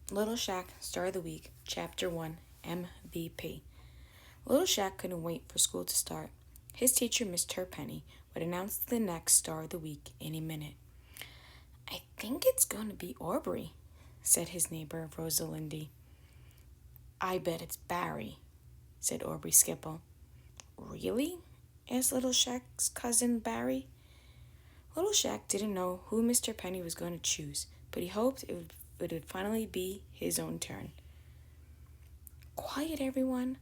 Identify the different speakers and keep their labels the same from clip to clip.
Speaker 1: Little Shaq, Star of the Week, Chapter 1, MVP. Little Shaq couldn't wait for school to start. His teacher, Miss Turpenny, would announce the next Star of the Week any minute. "I think it's going to be Aubrey," said his neighbor, Rosalindy. "I bet it's Barry," said Aubrey Skipple. "Really?" asked Little Shaq's cousin Barry. Little Shaq didn't know who Mr. Penny was going to choose, but he hoped it would finally be his own turn. "Quiet, everyone.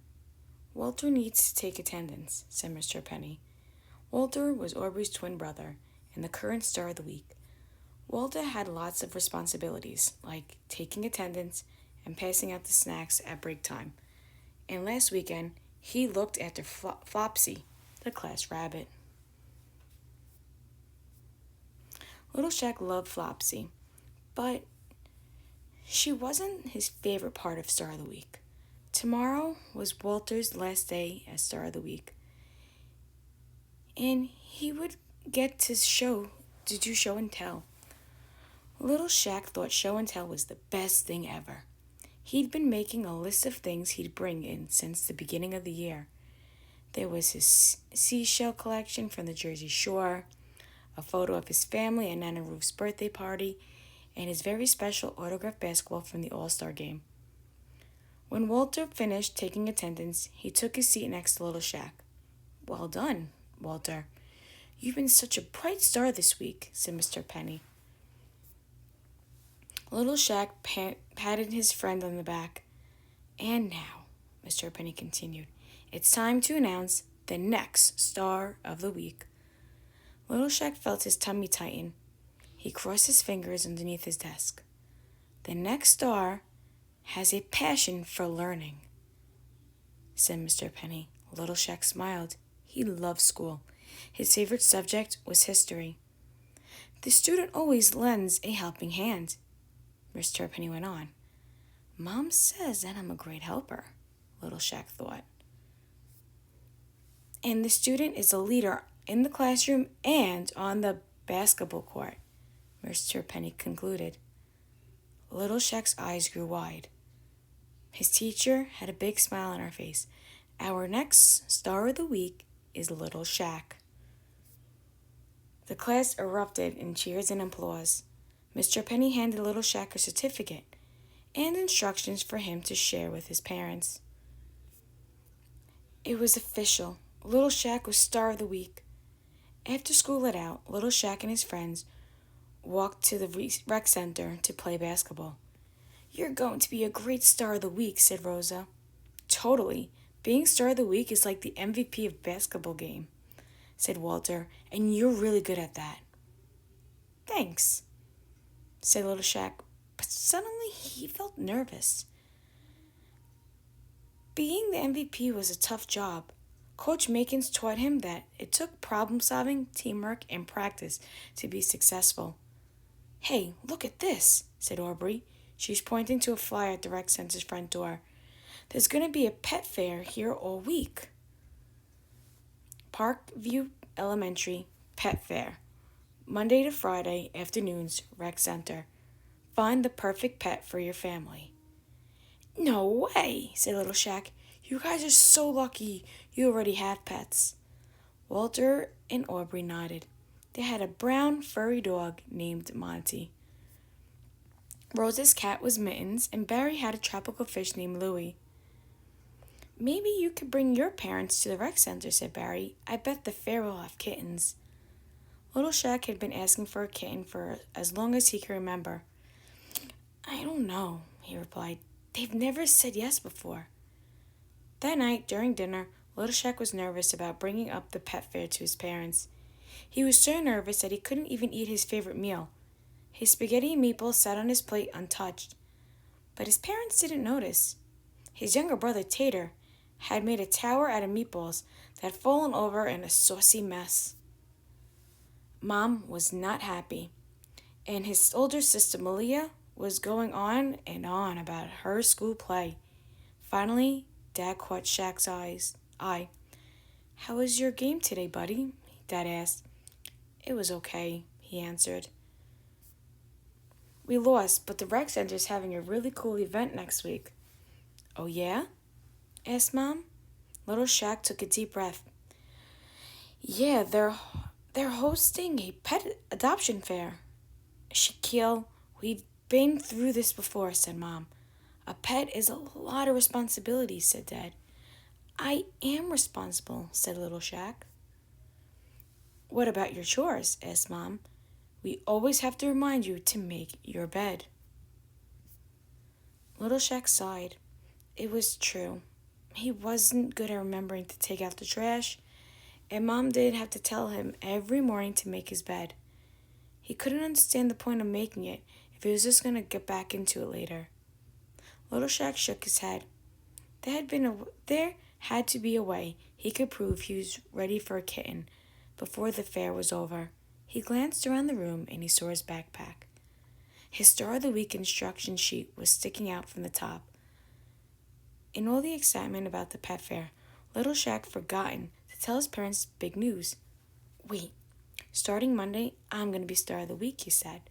Speaker 1: Walter needs to take attendance," said Mr. Penny. Walter was Aubrey's twin brother and the current Star of the Week. Walter had lots of responsibilities, like taking attendance and passing out the snacks at break time. And last weekend, he looked after Flopsy, the class rabbit. Little Shaq loved Flopsy, but she wasn't his favorite part of Star of the Week. Tomorrow was Walter's last day as Star of the Week, and he would get to do show and tell. Little Shaq thought show and tell was the best thing ever. He'd been making a list of things he'd bring in since the beginning of the year. There was his seashell collection from the Jersey Shore, a photo of his family at Nana Ruth's birthday party, and his very special autographed basketball from the All-Star game. When Walter finished taking attendance, he took his seat next to Little Shaq. "Well done, Walter. You've been such a bright star this week," said Mr. Penny. Little Shaq patted his friend on the back. "And now," Mr. Penny continued, "it's time to announce the next Star of the Week." Little Shaq felt his tummy tighten. He crossed his fingers underneath his desk. "The next star has a passion for learning," said Mr. Penny. Little Shaq smiled. He loved school. His favorite subject was history. "The student always lends a helping hand," Mr. Penny went on. "Mom says that I'm a great helper," Little Shaq thought. "And the student is a leader in the classroom and on the basketball court," Mr. Penny concluded. Little Shaq's eyes grew wide. His teacher had a big smile on her face. "Our next Star of the Week is Little Shaq." The class erupted in cheers and applause. Mr. Penny handed Little Shaq a certificate and instructions for him to share with his parents. It was official. Little Shaq was Star of the Week. After school let out, Little Shaq and his friends walked to the rec center to play basketball. "You're going to be a great Star of the Week," said Rosa. "Totally. Being Star of the Week is like the MVP of basketball game," said Walter, "and you're really good at that." "Thanks," said Little Shaq, but suddenly he felt nervous. Being the MVP was a tough job. Coach Makins taught him that it took problem-solving, teamwork, and practice to be successful. "Hey, look at this," said Aubrey. She was pointing to a flyer at the rec center's front door. "There's going to be a pet fair here all week. Parkview Elementary Pet Fair. Monday to Friday afternoons, rec center. Find the perfect pet for your family." "No way," said Little Shaq. "You guys are so lucky you already have pets." Walter and Aubrey nodded. They had a brown, furry dog named Monty. Rose's cat was Mittens, and Barry had a tropical fish named Louie. "Maybe you could bring your parents to the rec center," said Barry. "I bet the fair will have kittens." Little Shaq had been asking for a kitten for as long as he could remember. "I don't know," he replied. "They've never said yes before." That night, during dinner, Little Shaq was nervous about bringing up the pet fair to his parents. He was so nervous that he couldn't even eat his favorite meal. His spaghetti and meatballs sat on his plate untouched. But his parents didn't notice. His younger brother, Tater, had made a tower out of meatballs that had fallen over in a saucy mess. Mom was not happy, and his older sister, Malia, was going on and on about her school play. Finally, Dad caught Shaq's eye. "How was your game today, buddy?" Dad asked. "It was okay," he answered. We lost, but the rec center's having a really cool event next week. Oh, yeah? Asked Mom. Little Shaq took a deep breath. Yeah, they're hosting a pet adoption fair. Shaquille, we've been through this before, said Mom. A pet is a lot of responsibility, said Dad. I am responsible, said little Shaq. What about your chores? Asked Mom. We always have to remind you to make your bed. Little Shaq sighed. It was true. He wasn't good at remembering to take out the trash, and Mom did have to tell him every morning to make his bed. He couldn't understand the point of making it if he was just going to get back into it later. Little Shaq shook his head. There had to be a way he could prove he was ready for a kitten before the fair was over. He glanced around the room and he saw his backpack. His Star of the Week instruction sheet was sticking out from the top. In all the excitement about the pet fair, little Shaq forgotten to tell his parents big news. Wait, starting Monday, I'm going to be Star of the Week, he said.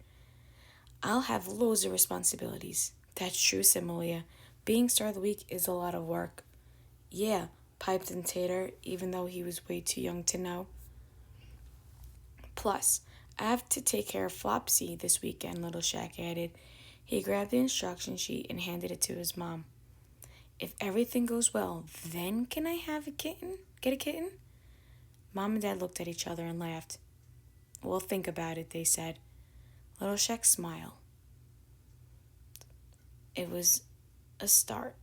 Speaker 1: I'll have loads of responsibilities. That's true, said Malia. Being Star of the Week is a lot of work. Yeah, piped in Tater, even though he was way too young to know. Plus, I have to take care of Flopsy this weekend, little Shaq added. He grabbed the instruction sheet and handed it to his mom. If everything goes well, then can I have a kitten? Get a kitten? Mom and Dad looked at each other and laughed. We'll think about it, they said. Little Shaq smiled. It was a start.